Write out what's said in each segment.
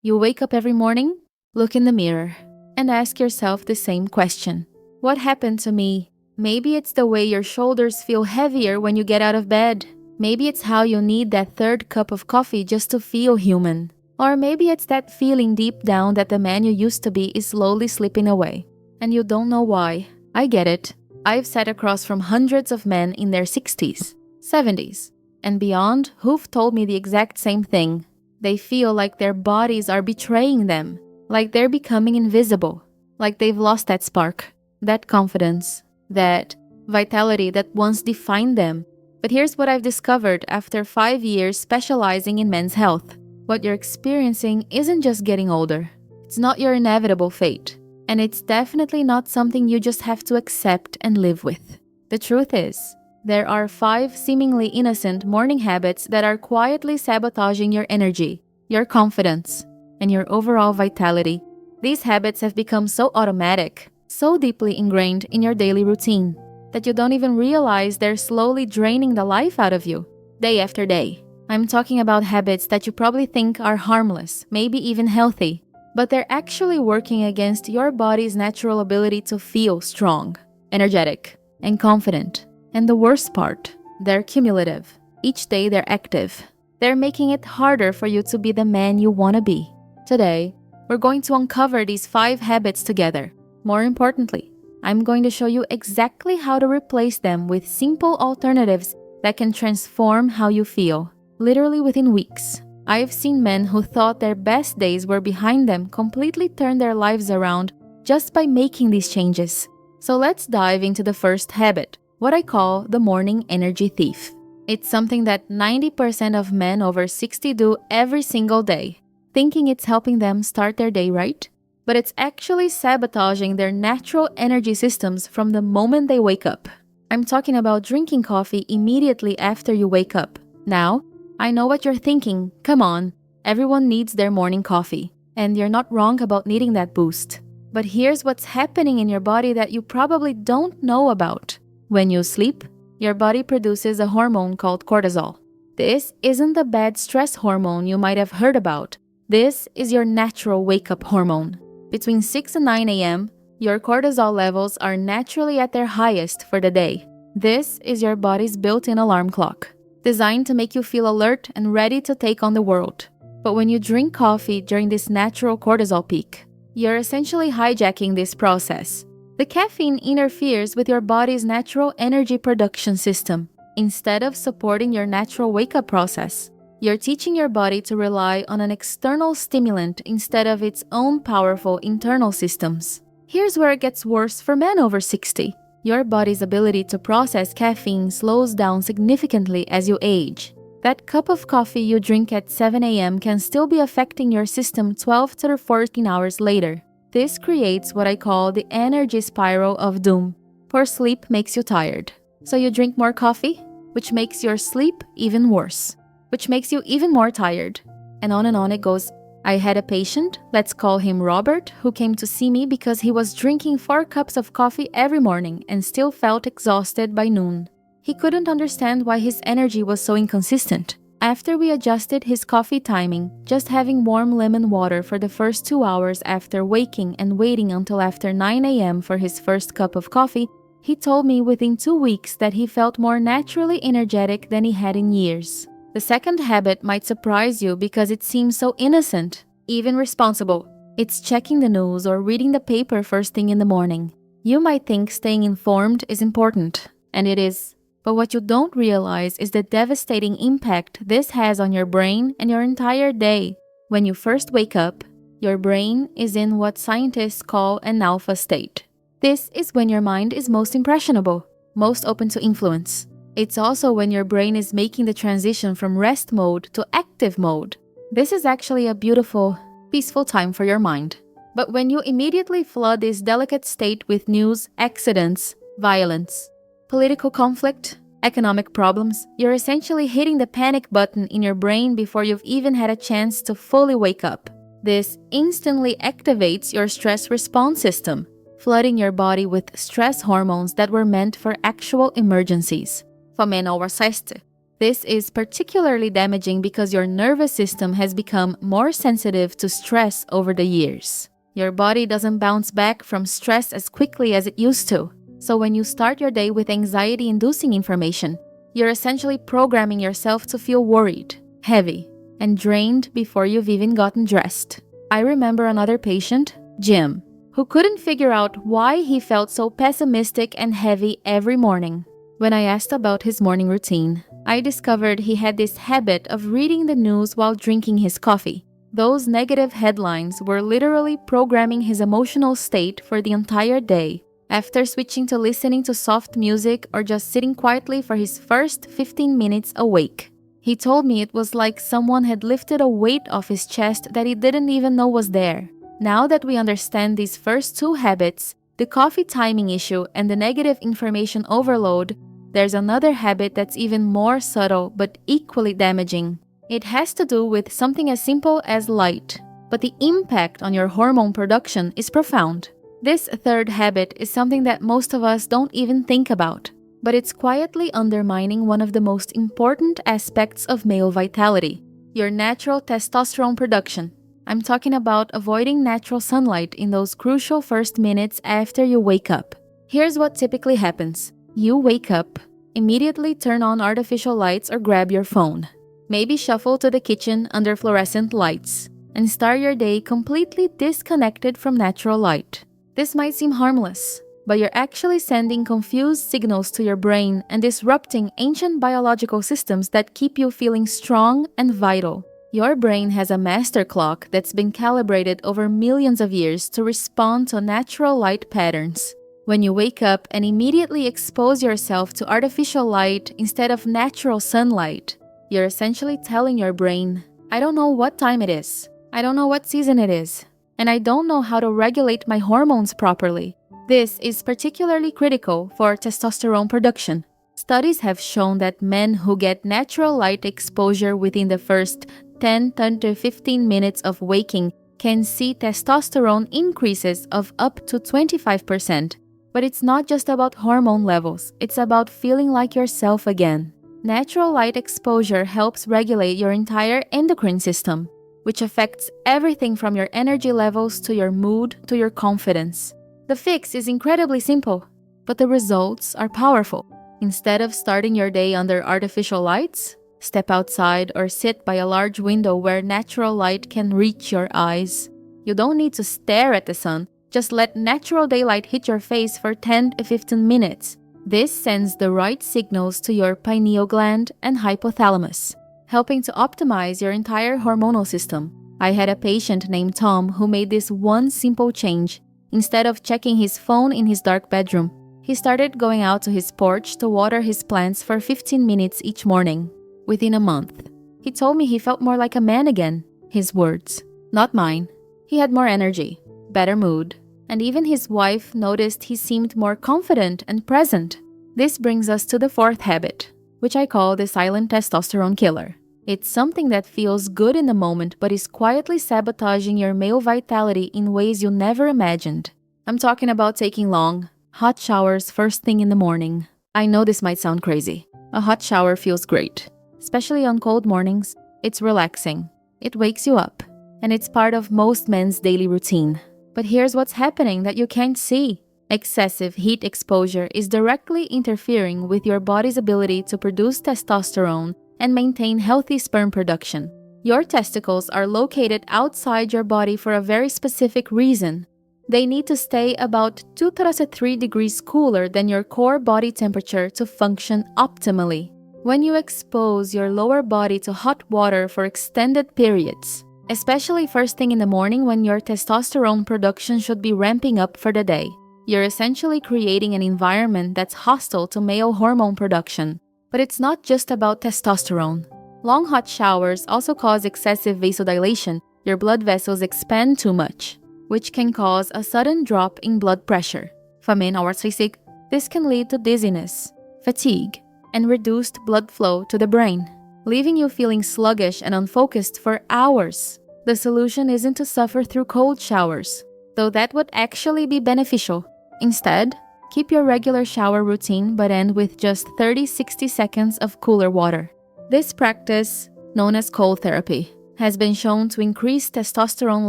You wake up every morning, look in the mirror, and ask yourself the same question. What happened to me? Maybe it's the way your shoulders feel heavier when you get out of bed. Maybe it's how you need that third cup of coffee just to feel human. Or maybe it's that feeling deep down that the man you used to be is slowly slipping away. And you don't know why. I get it. I've sat across from hundreds of men in their 60s, 70s, and beyond who've told me the exact same thing. They feel like their bodies are betraying them, like they're becoming invisible, like they've lost that spark, that confidence, that vitality that once defined them. But here's what I've discovered after 5 years specializing in men's health. What you're experiencing isn't just getting older. It's not your inevitable fate. And it's definitely not something you just have to accept and live with. The truth is, there are 5 seemingly innocent morning habits that are quietly sabotaging your energy, your confidence, and your overall vitality. These habits have become so automatic, so deeply ingrained in your daily routine, that you don't even realize they're slowly draining the life out of you, day after day. I'm talking about habits that you probably think are harmless, maybe even healthy, but they're actually working against your body's natural ability to feel strong, energetic, and confident. And the worst part, they're cumulative. Each day they're active. They're making it harder for you to be the man you want to be. Today, we're going to uncover these 5 habits together. More importantly, I'm going to show you exactly how to replace them with simple alternatives that can transform how you feel, literally within weeks. I've seen men who thought their best days were behind them completely turn their lives around just by making these changes. So let's dive into the first habit, what I call the morning energy thief. It's something that 90% of men over 60 do every single day, thinking it's helping them start their day right, but it's actually sabotaging their natural energy systems from the moment they wake up. I'm talking about drinking coffee immediately after you wake up. Now, I know what you're thinking. Come on, everyone needs their morning coffee, and you're not wrong about needing that boost. But here's what's happening in your body that you probably don't know about. When you sleep, your body produces a hormone called cortisol. This isn't the bad stress hormone you might have heard about. This is your natural wake-up hormone. Between 6 and 9 a.m., your cortisol levels are naturally at their highest for the day. This is your body's built-in alarm clock, designed to make you feel alert and ready to take on the world. But when you drink coffee during this natural cortisol peak, you're essentially hijacking this process. The caffeine interferes with your body's natural energy production system. Instead of supporting your natural wake-up process, you're teaching your body to rely on an external stimulant instead of its own powerful internal systems. Here's where it gets worse for men over 60. Your body's ability to process caffeine slows down significantly as you age. That cup of coffee you drink at 7 a.m. can still be affecting your system 12 to 14 hours later. This creates what I call the energy spiral of doom. Poor sleep makes you tired. So you drink more coffee, which makes your sleep even worse, which makes you even more tired. And on it goes. I had a patient, let's call him Robert, who came to see me because he was drinking 4 cups of coffee every morning and still felt exhausted by noon. He couldn't understand why his energy was so inconsistent. After we adjusted his coffee timing, just having warm lemon water for the first 2 hours after waking and waiting until after 9 a.m. for his first cup of coffee, he told me within 2 weeks that he felt more naturally energetic than he had in years. The second habit might surprise you because it seems so innocent, even responsible. It's checking the news or reading the paper first thing in the morning. You might think staying informed is important, and it is. But what you don't realize is the devastating impact this has on your brain and your entire day. When you first wake up, your brain is in what scientists call an alpha state. This is when your mind is most impressionable, most open to influence. It's also when your brain is making the transition from rest mode to active mode. This is actually a beautiful, peaceful time for your mind. But when you immediately flood this delicate state with news, accidents, violence, political conflict, economic problems, you're essentially hitting the panic button in your brain before you've even had a chance to fully wake up. This instantly activates your stress response system, flooding your body with stress hormones that were meant for actual emergencies. For men over 60, This is particularly damaging because your nervous system has become more sensitive to stress over the years. Your body doesn't bounce back from stress as quickly as it used to. So when you start your day with anxiety-inducing information, you're essentially programming yourself to feel worried, heavy, and drained before you've even gotten dressed. I remember another patient, Jim, who couldn't figure out why he felt so pessimistic and heavy every morning. When I asked about his morning routine, I discovered he had this habit of reading the news while drinking his coffee. Those negative headlines were literally programming his emotional state for the entire day. After switching to listening to soft music or just sitting quietly for his first 15 minutes awake, he told me it was like someone had lifted a weight off his chest that he didn't even know was there. Now that we understand these first two habits, the coffee timing issue and the negative information overload, there's another habit that's even more subtle but equally damaging. It has to do with something as simple as light, but the impact on your hormone production is profound. This third habit is something that most of us don't even think about, but it's quietly undermining one of the most important aspects of male vitality, your natural testosterone production. I'm talking about avoiding natural sunlight in those crucial first minutes after you wake up. Here's what typically happens. You wake up, immediately turn on artificial lights or grab your phone. Maybe shuffle to the kitchen under fluorescent lights, and start your day completely disconnected from natural light. This might seem harmless, but you're actually sending confused signals to your brain and disrupting ancient biological systems that keep you feeling strong and vital. Your brain has a master clock that's been calibrated over millions of years to respond to natural light patterns. When you wake up and immediately expose yourself to artificial light instead of natural sunlight, you're essentially telling your brain, I don't know what time it is, I don't know what season it is, and I don't know how to regulate my hormones properly. This is particularly critical for testosterone production. Studies have shown that men who get natural light exposure within the first 10 to 15 minutes of waking can see testosterone increases of up to 25%. But it's not just about hormone levels, it's about feeling like yourself again. Natural light exposure helps regulate your entire endocrine system, which affects everything from your energy levels to your mood to your confidence. The fix is incredibly simple, but the results are powerful. Instead of starting your day under artificial lights, step outside or sit by a large window where natural light can reach your eyes. You don't need to stare at the sun, just let natural daylight hit your face for 10 to 15 minutes. This sends the right signals to your pineal gland and hypothalamus, helping to optimize your entire hormonal system. I had a patient named Tom who made this one simple change. Instead of checking his phone in his dark bedroom, he started going out to his porch to water his plants for 15 minutes each morning. Within a month, he told me he felt more like a man again. His words, not mine. He had more energy, better mood, and even his wife noticed he seemed more confident and present. This brings us to the fourth habit, which I call the silent testosterone killer. It's something that feels good in the moment but is quietly sabotaging your male vitality in ways you never imagined. I'm talking about taking long, hot showers first thing in the morning. I know this might sound crazy. A hot shower feels great. Especially on cold mornings, it's relaxing. It wakes you up, and it's part of most men's daily routine. But here's what's happening that you can't see. Excessive heat exposure is directly interfering with your body's ability to produce testosterone and maintain healthy sperm production. Your testicles are located outside your body for a very specific reason. They need to stay about 2-3 degrees cooler than your core body temperature to function optimally. When you expose your lower body to hot water for extended periods, especially first thing in the morning when your testosterone production should be ramping up for the day, you're essentially creating an environment that's hostile to male hormone production. But it's not just about testosterone. Long hot showers also cause excessive vasodilation. Your blood vessels expand too much, which can cause a sudden drop in blood pressure. This can lead to dizziness, fatigue, and reduced blood flow to the brain, leaving you feeling sluggish and unfocused for hours. The solution isn't to suffer through cold showers, though that would actually be beneficial. Instead, keep your regular shower routine but end with just 30-60 seconds of cooler water. This practice, known as cold therapy, has been shown to increase testosterone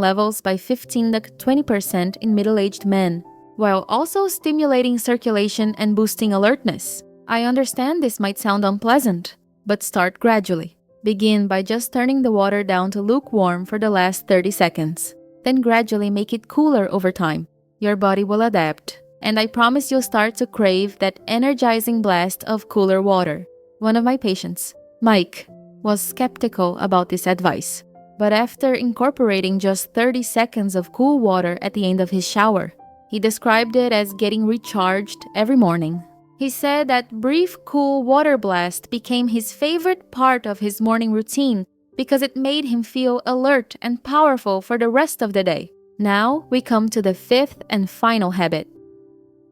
levels by 15 to 20% in middle-aged men, while also stimulating circulation and boosting alertness. I understand this might sound unpleasant, but start gradually. Begin by just turning the water down to lukewarm for the last 30 seconds. Then gradually make it cooler over time. Your body will adapt, and I promise you'll start to crave that energizing blast of cooler water. One of my patients, Mike, was skeptical about this advice, but after incorporating just 30 seconds of cool water at the end of his shower, he described it as getting recharged every morning. He said that brief cool water blast became his favorite part of his morning routine because it made him feel alert and powerful for the rest of the day. Now we come to the fifth and final habit.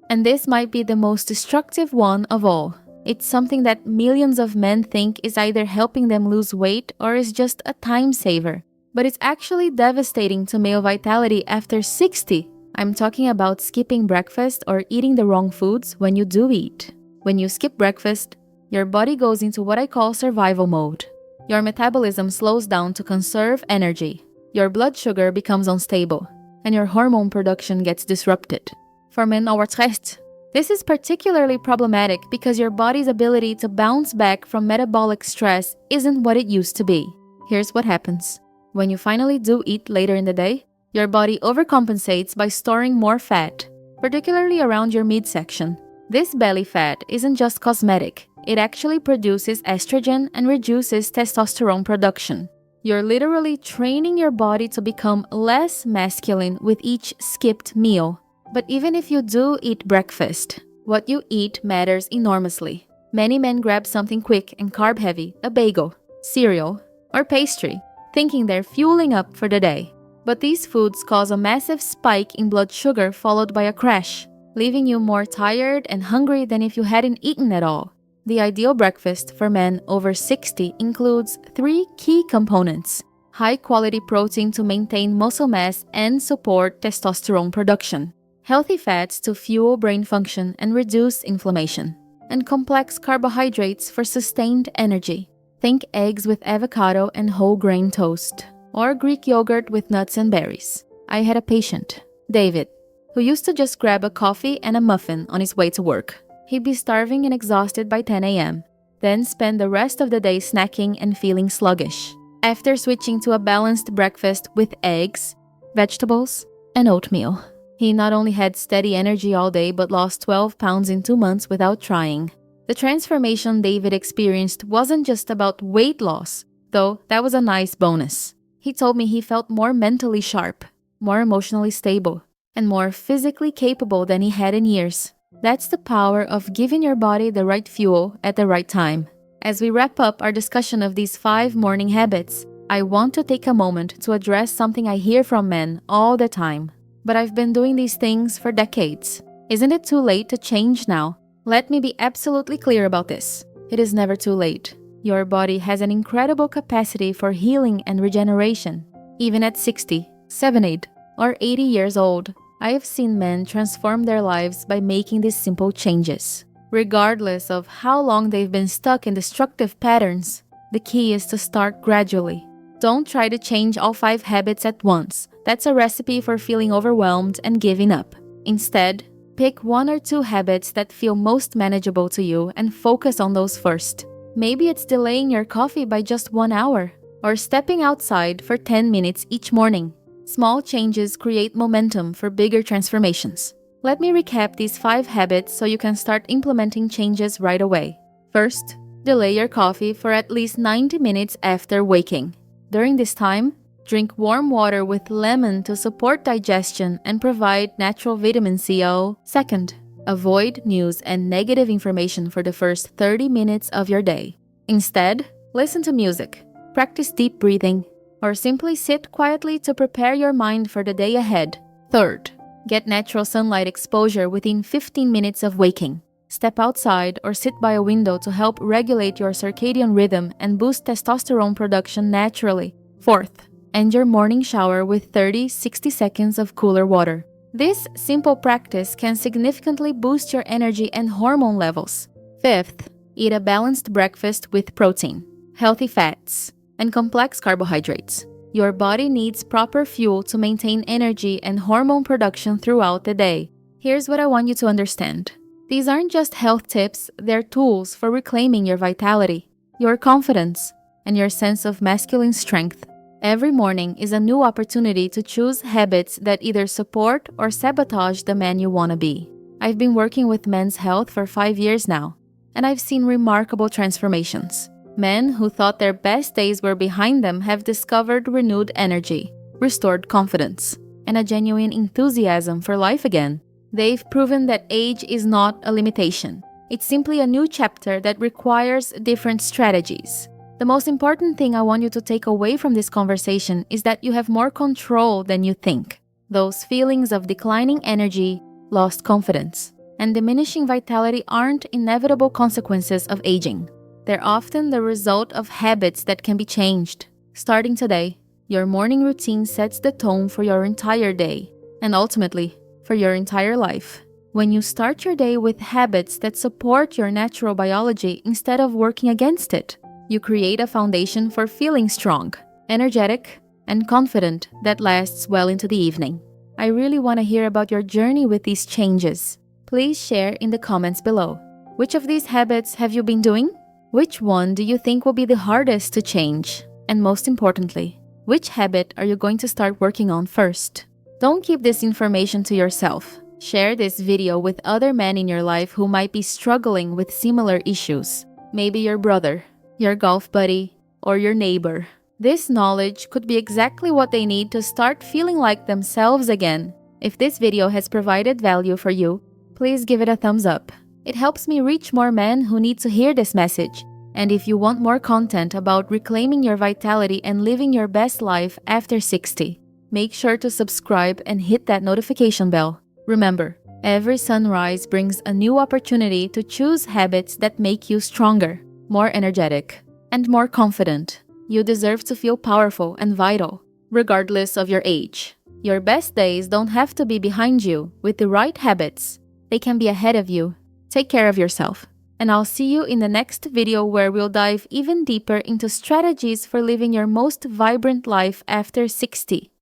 And this might be the most destructive one of all. It's something that millions of men think is either helping them lose weight or is just a time saver. But it's actually devastating to male vitality after 60. I'm talking about skipping breakfast or eating the wrong foods when you do eat. When you skip breakfast, your body goes into what I call survival mode. Your metabolism slows down to conserve energy. Your blood sugar becomes unstable, and your hormone production gets disrupted. For men over 30, this is particularly problematic because your body's ability to bounce back from metabolic stress isn't what it used to be. Here's what happens. When you finally do eat later in the day, your body overcompensates by storing more fat, particularly around your midsection. This belly fat isn't just cosmetic. It actually produces estrogen and reduces testosterone production. You're literally training your body to become less masculine with each skipped meal. But even if you do eat breakfast, what you eat matters enormously. Many men grab something quick and carb-heavy, a bagel, cereal, or pastry, thinking they're fueling up for the day. But these foods cause a massive spike in blood sugar followed by a crash, leaving you more tired and hungry than if you hadn't eaten at all. The ideal breakfast for men over 60 includes 3 key components: high-quality protein to maintain muscle mass and support testosterone production, healthy fats to fuel brain function and reduce inflammation, and complex carbohydrates for sustained energy. Think eggs with avocado and whole grain toast, or Greek yogurt with nuts and berries. I had a patient, David, who used to just grab a coffee and a muffin on his way to work. He'd be starving and exhausted by 10 a.m., then spend the rest of the day snacking and feeling sluggish. After switching to a balanced breakfast with eggs, vegetables, and oatmeal, he not only had steady energy all day but lost 12 pounds in 2 months without trying. The transformation David experienced wasn't just about weight loss, though that was a nice bonus. He told me he felt more mentally sharp, more emotionally stable, and more physically capable than he had in years. That's the power of giving your body the right fuel at the right time. As we wrap up our discussion of these 5 morning habits, I want to take a moment to address something I hear from men all the time. But I've been doing these things for decades. Isn't it too late to change now? Let me be absolutely clear about this. It is never too late. Your body has an incredible capacity for healing and regeneration. Even at 60, 70, or 80 years old, I have seen men transform their lives by making these simple changes. Regardless of how long they've been stuck in destructive patterns, the key is to start gradually. Don't try to change all 5 habits at once. That's a recipe for feeling overwhelmed and giving up. Instead, pick 1 or 2 habits that feel most manageable to you and focus on those first. Maybe it's delaying your coffee by just 1 hour, or stepping outside for 10 minutes each morning. Small changes create momentum for bigger transformations. Let me recap these 5 habits so you can start implementing changes right away. First, delay your coffee for at least 90 minutes after waking. During this time, drink warm water with lemon to support digestion and provide natural vitamin C. Second, avoid news and negative information for the first 30 minutes of your day. Instead, listen to music, practice deep breathing, or simply sit quietly to prepare your mind for the day ahead. Third, get natural sunlight exposure within 15 minutes of waking. Step outside or sit by a window to help regulate your circadian rhythm and boost testosterone production naturally. Fourth, end your morning shower with 30-60 seconds of cooler water. This simple practice can significantly boost your energy and hormone levels. Fifth, eat a balanced breakfast with protein. healthy fats, and complex carbohydrates. Your body needs proper fuel to maintain energy and hormone production throughout the day. Here's what I want you to understand. These aren't just health tips, they're tools for reclaiming your vitality, your confidence, and your sense of masculine strength. Every morning is a new opportunity to choose habits that either support or sabotage the man you want to be. I've been working with men's health for 5 years now, and I've seen remarkable transformations. Men who thought their best days were behind them have discovered renewed energy, restored confidence, and a genuine enthusiasm for life again. They've proven that age is not a limitation. It's simply a new chapter that requires different strategies. The most important thing I want you to take away from this conversation is that you have more control than you think. Those feelings of declining energy, lost confidence, and diminishing vitality aren't inevitable consequences of aging. They're often the result of habits that can be changed. Starting today, your morning routine sets the tone for your entire day, and ultimately, for your entire life. When you start your day with habits that support your natural biology instead of working against it, you create a foundation for feeling strong, energetic, and confident that lasts well into the evening. I really want to hear about your journey with these changes. Please share in the comments below. Which of these habits have you been doing? Which one do you think will be the hardest to change? And most importantly, which habit are you going to start working on first? Don't keep this information to yourself. Share this video with other men in your life who might be struggling with similar issues. Maybe your brother, your golf buddy, or your neighbor. This knowledge could be exactly what they need to start feeling like themselves again. If this video has provided value for you, please give it a thumbs up. It helps me reach more men who need to hear this message. And if you want more content about reclaiming your vitality and living your best life after 60, make sure to subscribe and hit that notification bell. Remember, every sunrise brings a new opportunity to choose habits that make you stronger, more energetic, and more confident. You deserve to feel powerful and vital, regardless of your age. Your best days don't have to be behind you. With the right habits, they can be ahead of you. Take care of yourself, and I'll see you in the next video where we'll dive even deeper into strategies for living your most vibrant life after 60.